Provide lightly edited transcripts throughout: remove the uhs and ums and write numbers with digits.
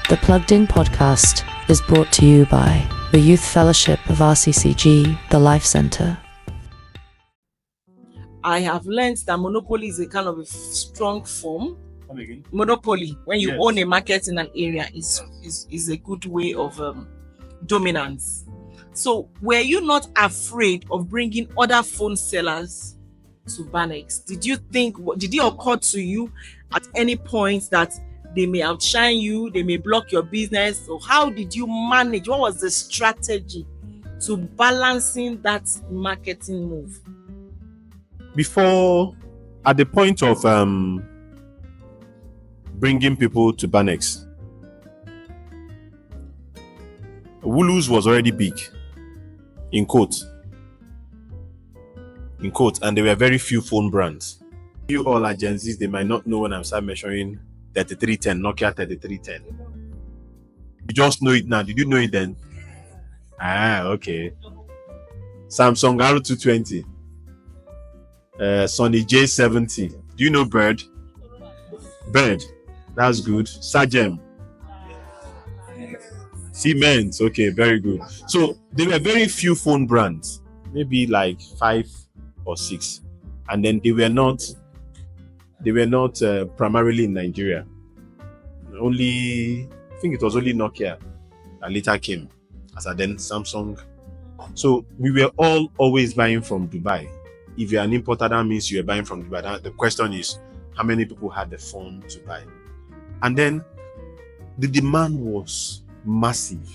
The Plugged In podcast is brought to you by the Youth Fellowship of RCCG, the Life Center. I have learned that monopoly is a kind of a strong form. Monopoly, when you own a market in an area, is a good way of dominance. So, were you not afraid of bringing other phone sellers to Banex? Did it occur to you at any point that they may outshine you, they may block your business? So how did you manage? What was the strategy to balancing that marketing move? Before, at the point of bringing people to Banex, Wulu's was already big, in quote, and there were very few phone brands. You all agencies, they might not know when I'm start measuring 3310, Nokia 3310. You just know it now. Did you know it then? Okay. Samsung R220. Sony J70. Do you know Bird? That's good. Sagem. Siemens. Okay, very good. So there were very few phone brands, maybe like 5 or 6, and then they were not primarily in Nigeria. I think it was only Nokia that later came, as then Samsung. So we were always buying from Dubai. If you're an importer, that means you're buying from Dubai. The question is, how many people had the phone to buy? And then the demand was massive.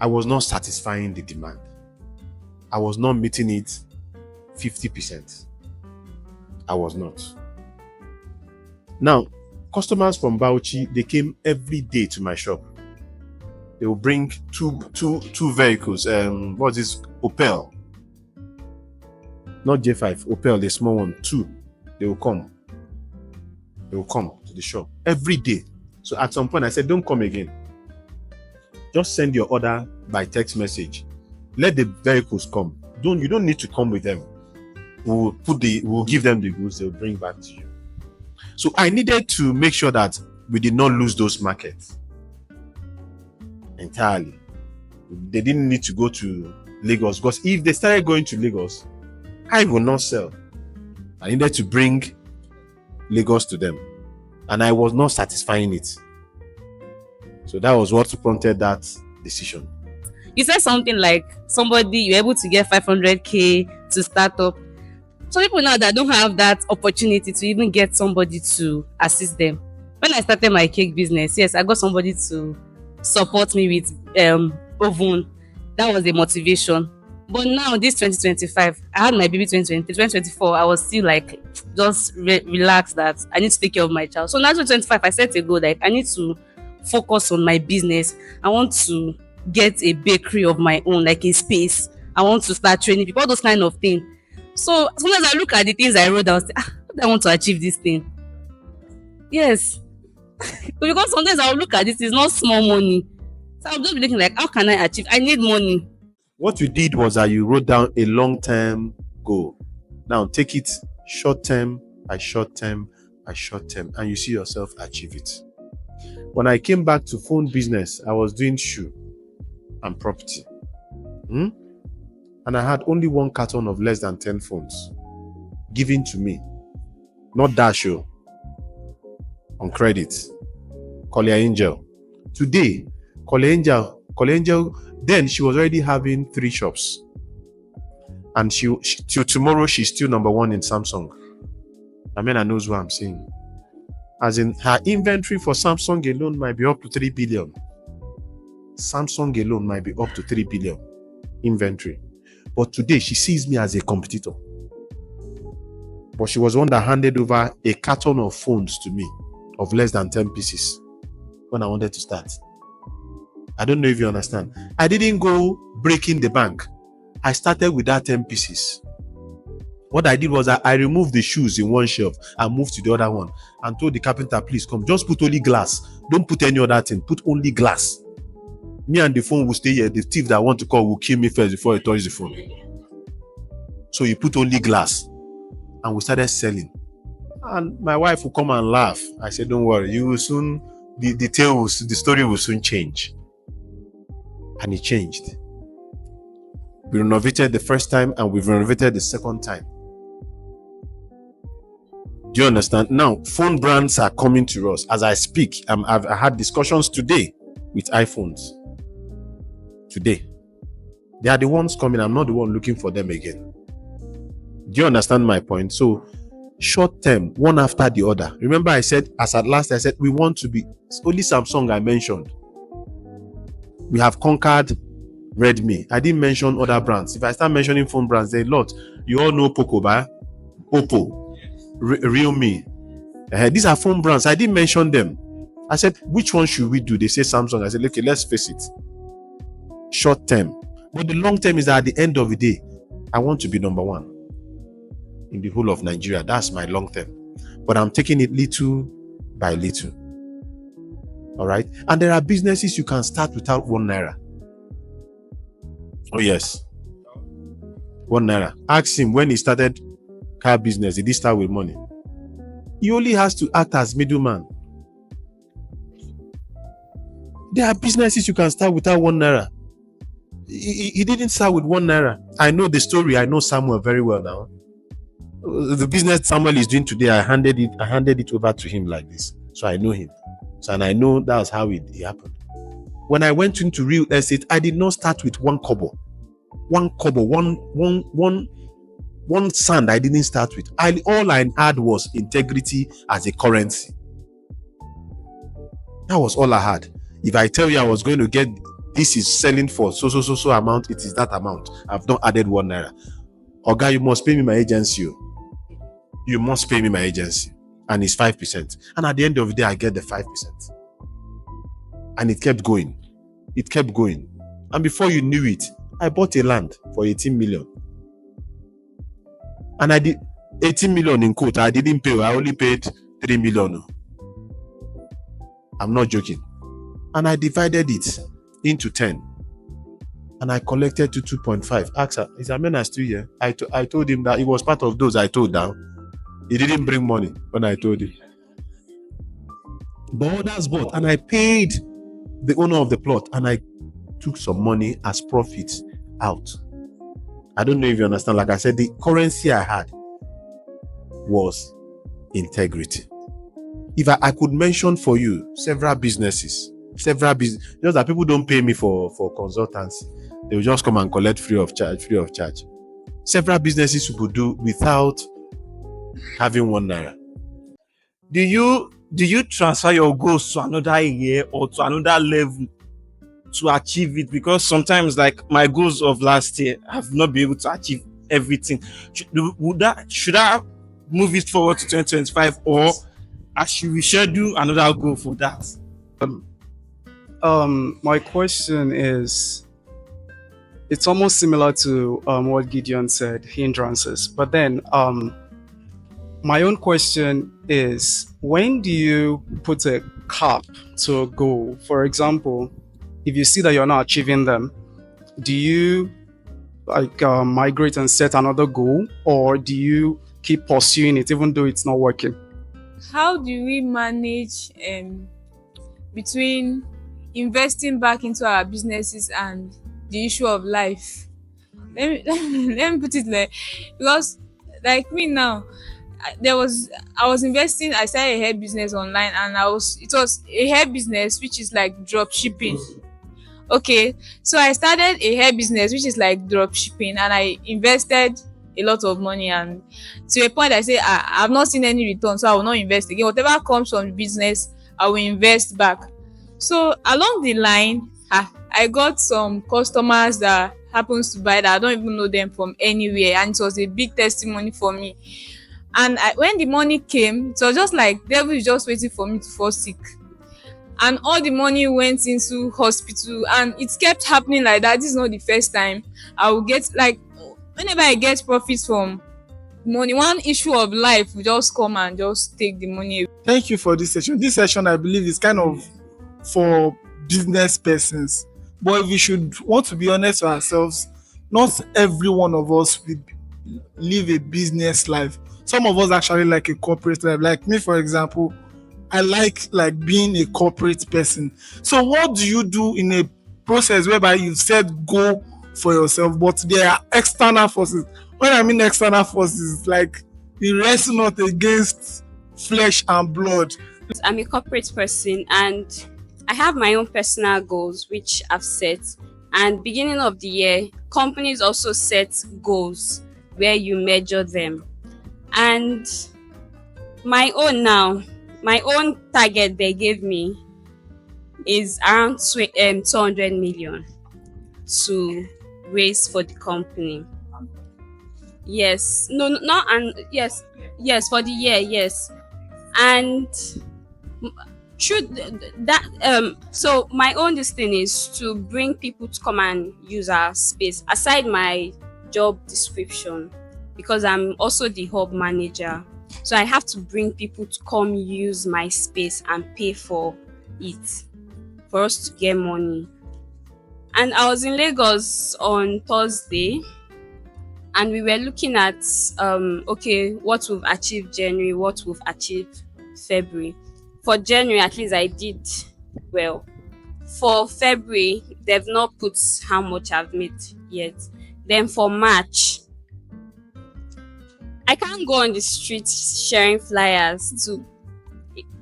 I was not satisfying the demand. I was not meeting it 50%. I was not. Now, customers from Bauchi, they came every day to my shop. They will bring two vehicles. What's this? Opel. Not J5, Opel, the small one. 2. They will come to the shop every day. So at some point I said, don't come again. Just send your order by text message. Let the vehicles come. You don't need to come with them. We'll give them the goods, they'll bring back to you. So I needed to make sure that we did not lose those markets entirely. They didn't need to go to Lagos, because if they started going to Lagos, I will not sell. I needed to bring Lagos to them, and I was not satisfying it. So that was what prompted that decision. You said something like you're able to get 500k to start up. Some people now that don't have that opportunity to even get somebody to assist them. When I started my cake business, yes, I got somebody to support me with oven. That was the motivation. But now, this 2025, I had my baby 2024. I was still like, just relaxed that I need to take care of my child. So now 2025, I set a goal that I need to focus on my business. I want to get a bakery of my own, like a space. I want to start training people, all those kind of things. So sometimes I look at the things I wrote down, how do I want to achieve this thing? Yes. Because sometimes I'll look at this, it's not small money. So I'll just be looking like, how can I achieve? I need money. What you did was that you wrote down a long-term goal. Now take it short-term by short-term by short-term, and you see yourself achieve it. When I came back to phone business, I was doing shoe and property. And I had only 1 carton of less than 10 phones given to me. Not that show. On credit. Collier Angel. Today, Collier Angel, then she was already having 3 shops. And till tomorrow, she's still number 1 in Samsung. I knows what I'm saying. As in, her inventory for Samsung alone might be up to 3 billion. Samsung alone might be up to 3 billion inventory. But today, she sees me as a competitor. But she was one that handed over a carton of phones to me of less than 10 pieces when I wanted to start. I don't know if you understand. I didn't go breaking the bank. I started with that 10 pieces. What I did was I removed the shoes in one shelf and moved to the other one and told the carpenter, please come, just put only glass. Don't put any other thing, put only glass. Me and the phone will stay here. The thief that want to call will kill me first before he touches the phone. So you put only glass. And we started selling. And my wife will come and laugh. I said, don't worry, you will soon the story will soon change. And it changed. We renovated the first time and we've renovated the second time. Do you understand? Now, phone brands are coming to us. As I speak, I've had discussions today with iPhones. Today. They are the ones coming. I'm not the one looking for them again. Do you understand my point? So, short term, one after the other. Remember I said, as at last I said, we want to be, only Samsung I mentioned. We have conquered Redmi. I didn't mention other brands. If I start mentioning phone brands, there are a lot. You all know Poco, Oppo, Realme. These are phone brands. I didn't mention them. I said, which one should we do? They say Samsung. I said, okay, let's face it. Short term. But the long term is that at the end of the day, I want to be number one in the whole of Nigeria. That's my long term. But I'm taking it little by little. All right. And there are businesses you can start without 1 naira. Oh, yes. 1 naira. Ask him when he started car business, he did start with money. He only has to act as middleman. There are businesses you can start without 1 naira. He didn't start with 1 naira. I know the story. I know Samuel very well now. The business Samuel is doing today, I handed it over to him like this. So I know him. So, and I know that's how it happened. When I went into real estate, I did not start with 1 kobo. 1 kobo, one sand I didn't start with. All I had was integrity as a currency. That was all I had. If I tell you I was going to get, this is selling for so amount, it is that amount. I've not added 1 naira. Oga, you must pay me my agency. You must pay me my agency. And it's 5%. And at the end of the day, I get the 5%. And it kept going. It kept going. And before you knew it, I bought a land for 18 million. And I did 18 million in quote. I didn't pay. I only paid 3 million. I'm not joking. And I divided it into 10. And I collected to 2.5. Ask her, is Amena still here? I told him that it was part of those I told down. He didn't bring money when I told him. But others bought. And I paid the owner of the plot. And I took some money as profits out. I don't know if you understand. Like I said, the currency I had was integrity. If I could mention for you several businesses, just that people don't pay me for consultancy. They will just come and collect free of charge. Several businesses you could do without having 1 naira. Do you transfer your goals to another year or to another level to achieve it? Because sometimes, like my goals of last year, I have not been able to achieve everything. Should I move it forward to 2025, or I should reschedule another goal for that? My question is, it's almost similar to what Gideon said, hindrances. But then my own question is, when do you put a cap to a goal? For example, if you see that you're not achieving them, do you migrate and set another goal, or do you keep pursuing it even though it's not working? How do we manage between investing back into our businesses and the issue of life? Let me put it like, because like me now, I was investing. I started a hair business online, and it was a hair business which is like drop shipping. Okay, so I started a hair business which is like drop shipping, and I invested a lot of money, and to a point I say I've not seen any return, so I will not invest again. Whatever comes from the business, I will invest back. So along the line, I got some customers that happens to buy that I don't even know them from anywhere, and it was a big testimony for me. And when the money came, it was just like devil is just waiting for me to fall sick, and all the money went into hospital, and it kept happening like that. This is not the first time. I will get, like, whenever I get profits from money, one issue of life will just come and just take the money away. Thank you for this session. This session, I believe, is kind of for business persons. But if we should want to be honest with ourselves, not every one of us will live a business life. Some of us actually like a corporate life. Like me, for example, I like being a corporate person. So what do you do in a process whereby you set goal for yourself, but there are external forces? When I mean external forces, like the rest not against flesh and blood. I'm a corporate person and I have my own personal goals which I've set. And beginning of the year, companies also set goals where you measure them. And my own target they gave me is around 200 million to raise for the company. Yes, no, not and yes, for the year, yes. And should that so my own this thing is to bring people to come and use our space aside my job description, because I'm also the hub manager, so I have to bring people to come use my space and pay for it for us to get money. And I was in Lagos on Thursday and we were looking at okay, what we've achieved January, what we've achieved February. For January, at least I did well. For February, they've not put how much I've made yet. Then for March, I can't go on the streets sharing flyers to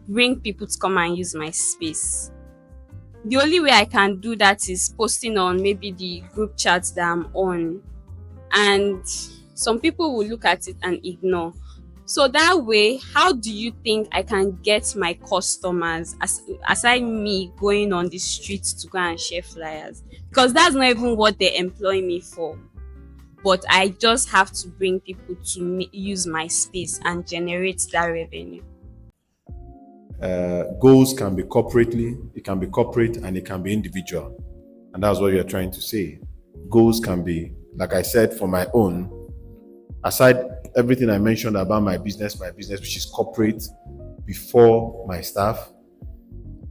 bring people to come and use my space. The only way I can do that is posting on maybe the group chats that I'm on, and some people will look at it and ignore. So that way, how do you think I can get my customers aside me going on the streets to go and share flyers? Because that's not even what they employ me for. But I just have to bring people to use my space and generate that revenue. Goals can be corporately, it can be corporate, and it can be individual. And that's what you're trying to say. Goals can be, like I said, for my own, aside everything I mentioned about my business, which is corporate, before my staff,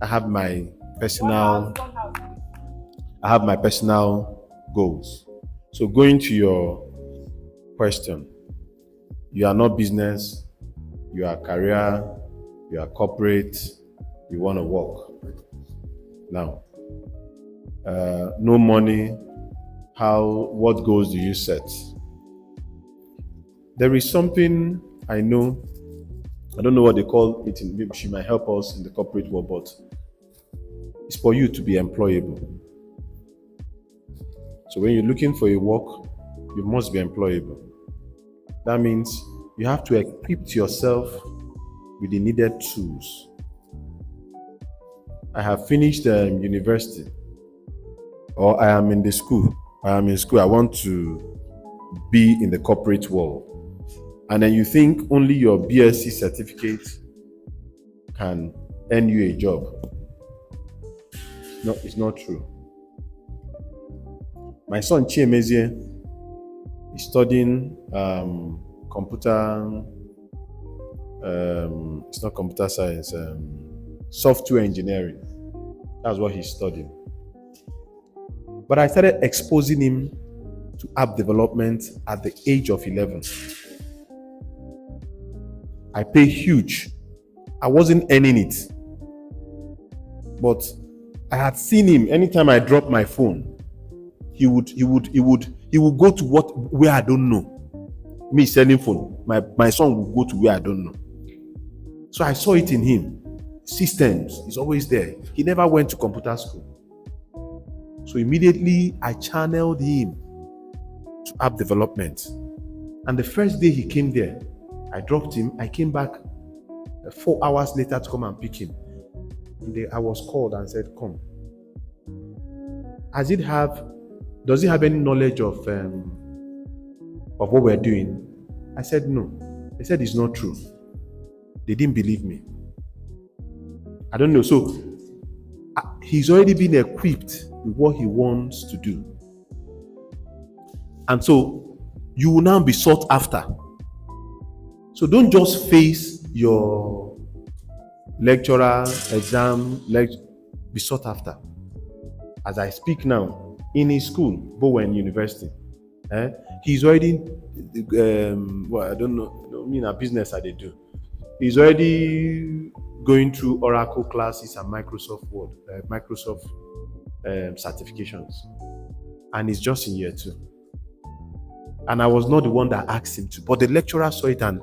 I have my personal goals. So going to your question, you are not business, you are career, you are corporate, you want to work. Now, no money, what goals do you set? There is something I know, I don't know what they call it, maybe she might help us in the corporate world, but it's for you to be employable. So when you're looking for a work, you must be employable. That means you have to equip yourself with the needed tools. I have finished university, or I am in the school. I am in school. I want to be in the corporate world. And then you think only your BSc certificate can earn you a job. No, it's not true. My son Chiemezie is studying it's not computer science, software engineering. That's what he's studying. But I started exposing him to app development at the age of 11. I pay huge. I wasn't earning it. But I had seen him anytime I dropped my phone, he would go to where I don't know. Me selling phone, my son would go to where I don't know. So I saw it in him. Systems is always there. He never went to computer school. So immediately I channeled him to app development. And the first day he came there, I dropped him. I came back 4 hours later to come and pick him. And I was called and said, come. Does he have any knowledge of what we're doing? I said, no. They said it's not true. They didn't believe me. I don't know. So he's already been equipped with what he wants to do. And so you will now be sought after. So don't just face your lecturer, exam, be sought after. As I speak now, in his school, Bowen University, he's already, I don't know, a business that they do. He's already going through Oracle classes and Microsoft Word, Microsoft certifications. And he's just in year 2. And I was not the one that asked him to, but the lecturer saw it and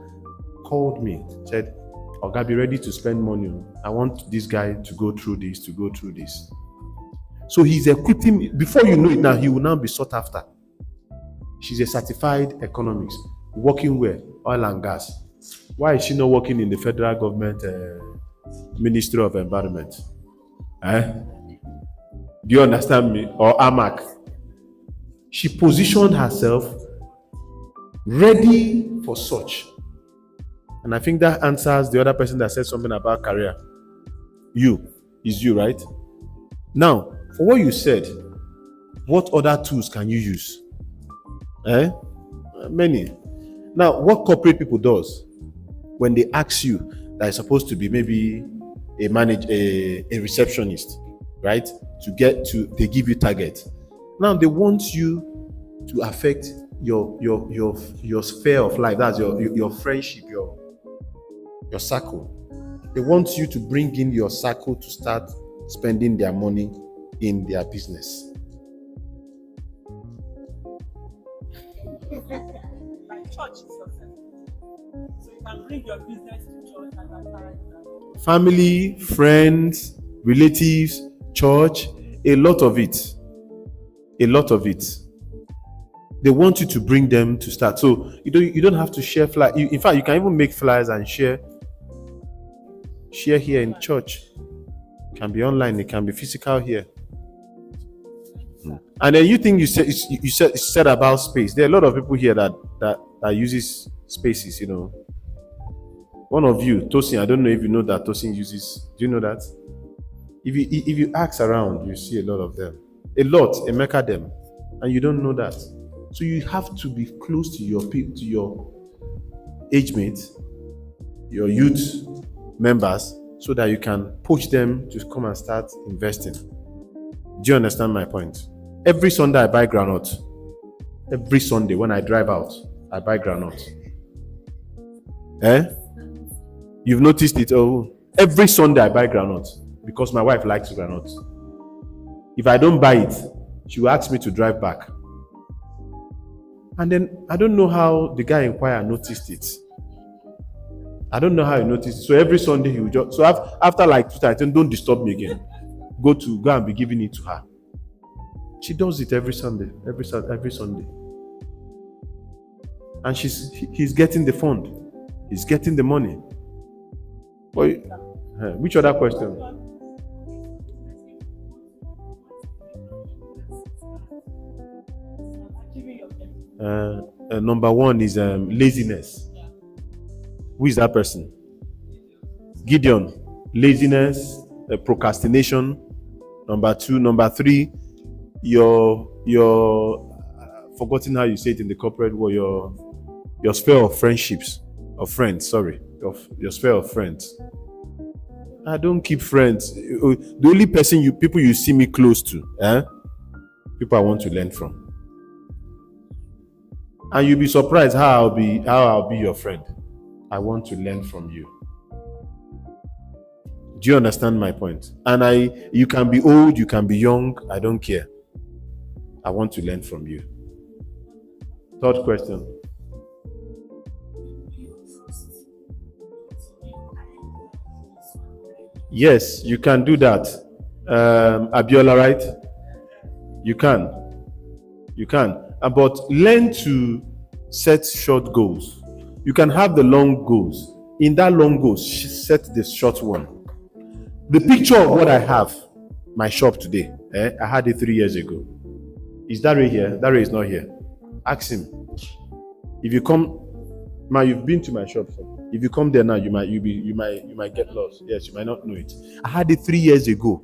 called me, said, Oga, be ready to spend money. I want this guy to go through this, to go through this. So he's equipping me. Before you know it now, he will now be sought after. She's a certified economist, working where? Oil and gas. Why is she not working in the federal government Ministry of Environment? Do you understand me? Or AMAC? She positioned herself ready for such. And I think that answers the other person that said something about career. Is you, right? Now, for what you said, what other tools can you use? Many. Now, what corporate people does when they ask you that is supposed to be maybe a receptionist, right? They give you target. Now they want you to affect your sphere of life. That's your friendship, your circle. They want you to bring in your circle to start spending their money in their business. Like church is successful. So you can bring your business to church and that's Family, friends, relatives, church, a lot of it. A lot of it. They want you to bring them to start. So you don't have to share flyers. In fact, you can even make flyers and share here in church. It can be online, it can be physical here. And then you think you said about space. There are a lot of people here that uses spaces, you know. One of you, Tosin, I don't know if you know that Tosin uses. Do you know that? If you ask around, you see a lot of them. A Emeka them. And you don't know that. So you have to be close to your age mates, your youth members, so that you can push them to come and start investing. Do you understand my point? Every Sunday I buy groundnut. Every Sunday when I drive out, I buy groundnut. You've noticed it? Oh, every Sunday I buy groundnut because my wife likes groundnut. If I don't buy it, she will ask me to drive back. And then I don't know how the guy in choir noticed it. I don't know how he noticed it. So every Sunday he will just, so after like 2 times, don't disturb me again. Go and be giving it to her. She does it every Sunday, every Sunday. And he's getting the fund. He's getting the money. Which other question? Number 1 is laziness. Who is that person? Gideon. Laziness, procrastination. Number 2. Number 3, your forgotten how you say it in the corporate world, your sphere of friendships, of friends, sorry, of your sphere of friends. I don't keep friends. The only people you see me close to, people I want to learn from. And you'll be surprised how I'll be your friend. I want to learn from you. Do you understand my point? And you can be old, you can be young, I don't care. I want to learn from you. Third question. Yes, you can do that. Abiola, right? You can. But learn to set short goals. You can have the long goals. In that long goals, set the short one. The picture of what I have, my shop today, I had it 3 years ago. Is that Ray here? That Ray is not here. Ask him. If you come, you've been to my shop. So if you come there now, you might get lost. Yes, you might not know it. I had it 3 years ago,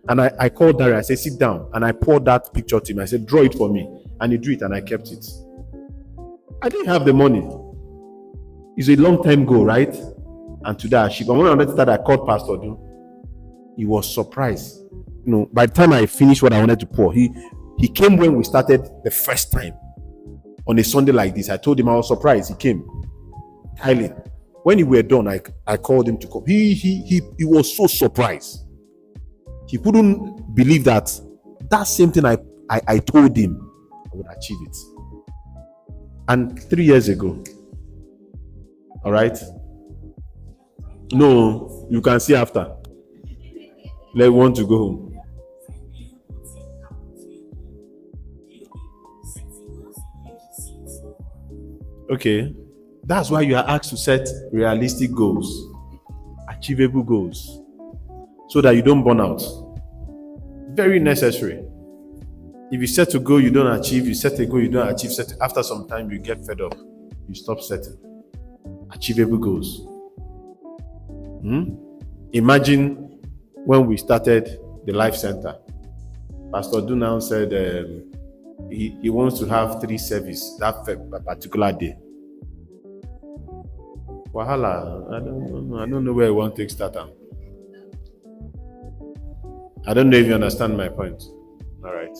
and I called Daria. I said, sit down, and I poured that picture to him. I said, draw it for me, and he drew it, and I kept it. I didn't have the money. It's a long time ago, right? And today I ship. And when I started, I called Pastor Du. He was surprised. You know, by the time I finished what I wanted to pour, he came when we started the first time on a Sunday like this. I told him I was surprised. He came. Highly. When we were done, I called him to come. He was so surprised. He couldn't believe that same thing I told him I would achieve it. And 3 years ago, all right? No, you can see after. Let want to go home. Okay, that's why you are asked to set realistic goals, achievable goals, so that you don't burn out. Very necessary. If you set a goal you don't achieve, you set a goal you don't achieve, after some time you get fed up, you stop setting achievable goals. Imagine when we started the Life Center, Pastor Dunam said he wants to have 3 services that particular day. Wahala, I don't know where I want to start. I don't know if you understand my point. All right.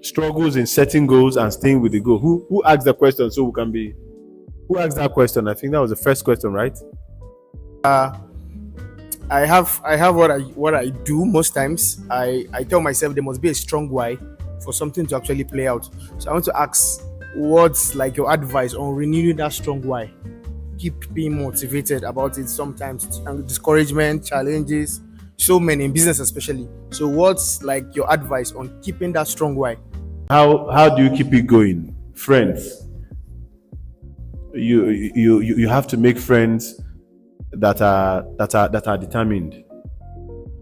Struggles in setting goals and staying with the goal. Who asked the question so we can be? Who asked that question? I think that was the first question, right? I have what I do most times. I tell myself there must be a strong why for something to actually play out. So I want to ask, what's like your advice on renewing that strong why? Keep being motivated about it sometimes, and discouragement, challenges, so many in business especially. So what's like your advice on keeping that strong why? How do you keep it going? Friends. You have to make friends that are determined.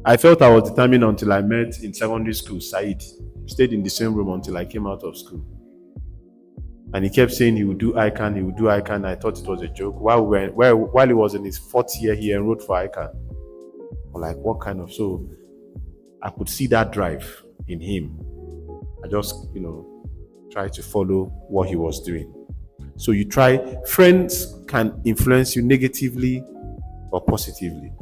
I felt I was determined until I met in secondary school Said. We stayed in the same room until I came out of school. And he kept saying he would do ICANN. I thought it was a joke. While he was in his 4th year, he enrolled for ICANN. I'm like, what kind of? So I could see that drive in him. I just, try to follow what he was doing. So you try. Friends can influence you negatively or positively.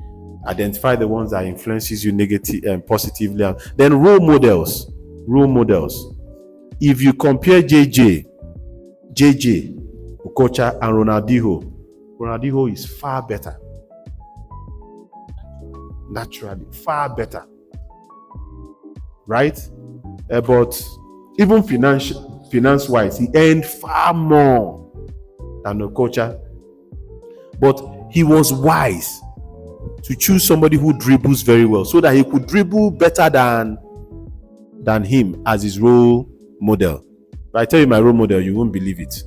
Identify the ones that influences you negatively and positively. Then role models. If you compare JJ, Okocha, and Ronaldinho is far better. Naturally, far better. Right? But even finance-wise, he earned far more than Okocha. But he was wise to choose somebody who dribbles very well so that he could dribble better than him as his role model. If I tell you my role model, you won't believe it.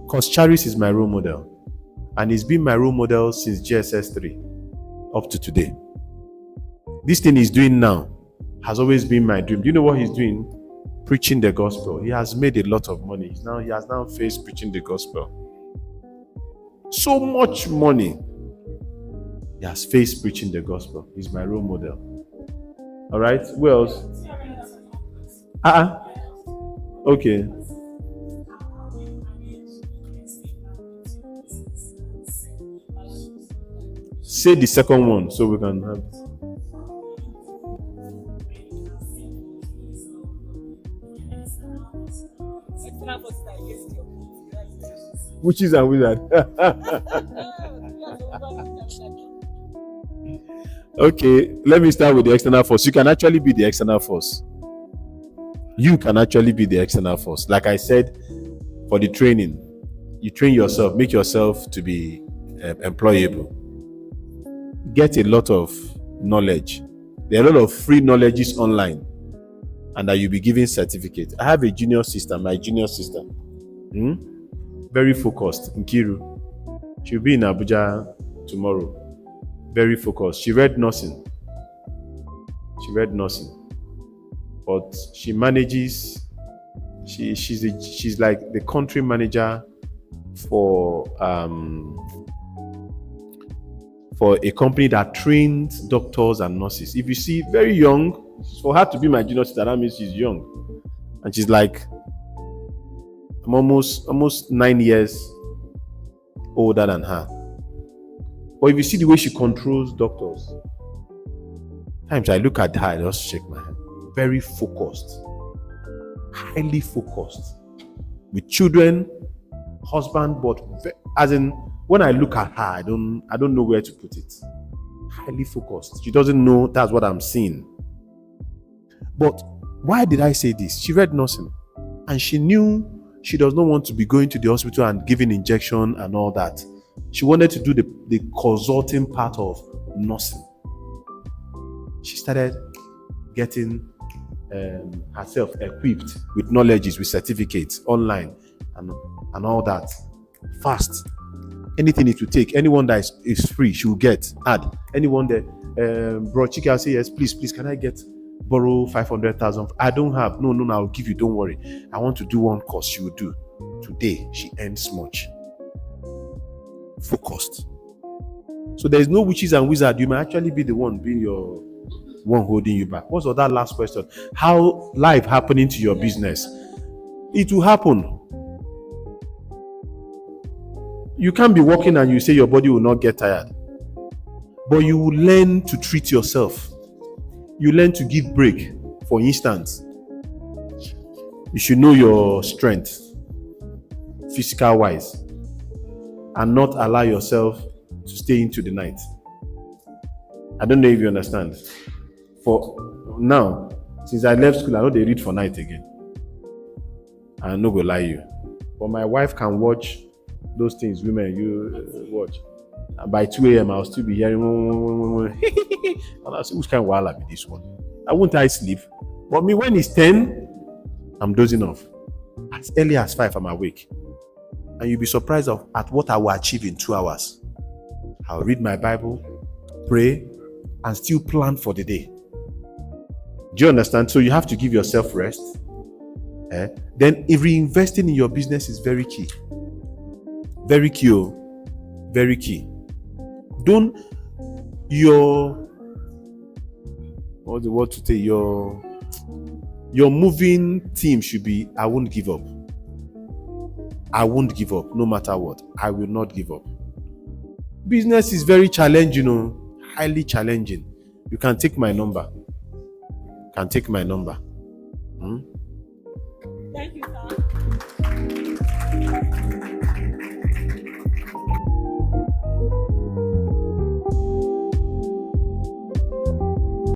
Because Charis is my role model. And he's been my role model since GSS 3 up to today. This thing he's doing now has always been my dream. Do you know what he's doing? Preaching the gospel. He has made a lot of money. He has now faced preaching the gospel. So much money. He has faced preaching the gospel. He's my role model. All right. Who else? Okay. Say the second one so we can have. Witches and wizards. Okay, let me start with the external force. You can actually be the external force. You can actually be the external force. Like I said, for the training, you train yourself, make yourself to be employable. Get a lot of knowledge. There are a lot of free knowledges online, and that you'll be giving certificates. I have a junior sister, my junior sister. Very focused, Nkiru. She'll be in Abuja tomorrow. Very focused. She read nursing. But she manages. She's like the country manager for a company that trains doctors and nurses. If you see, very young, for her to be my junior sister, that means she's young. And she's like, I'm almost 9 years older than her. But if you see the way she controls doctors, Times I look at her, I just shake my head. Very focused, highly focused, with children, husband, but as in when I look at her, I don't know where to put it. Highly focused. She doesn't know that's what I'm seeing. But why did I say this? She read nursing, and she knew she does not want to be going to the hospital and giving injection and all that. She wanted to do the consulting part of nursing. She started getting herself equipped with knowledges, with certificates online and all that. Fast. Anything it will take, anyone that is free, she will get. Add. Anyone that bro Chika, I'll say yes, please, can I borrow 500,000? I don't have. No, I'll give you, don't worry. I want to do one course. She will do. Today, she earns much. Focused. So there is no witches and wizards. You might actually be the one being your one holding you back. What's that last question? How life happening to your business? It will happen. You can't be working and you say your body will not get tired. But you will learn to treat yourself. You learn to give break. For instance, you should know your strength, physical wise, and not allow yourself to stay into the night. I don't know if you understand. For now, since I left school, I know they read for night again. I'm not gonna lie you. But my wife can watch those things women you watch. And by 2 a.m. I'll still be hearing and I'll say, which kind of wala be this one? I won't sleep. But me, when it's 10, I'm dozing off. As early as 5, I'm awake. And you'll be surprised at what I will achieve in 2 hours. I'll read my Bible, pray, and still plan for the day. Do you understand? So you have to give yourself rest. Then if reinvesting in your business is very key. Very key. Very key. Don't your moving theme should be, I won't give up. I won't give up no matter what. I will not give up. Business is very challenging, highly challenging. You can take my number. Thank you, sir.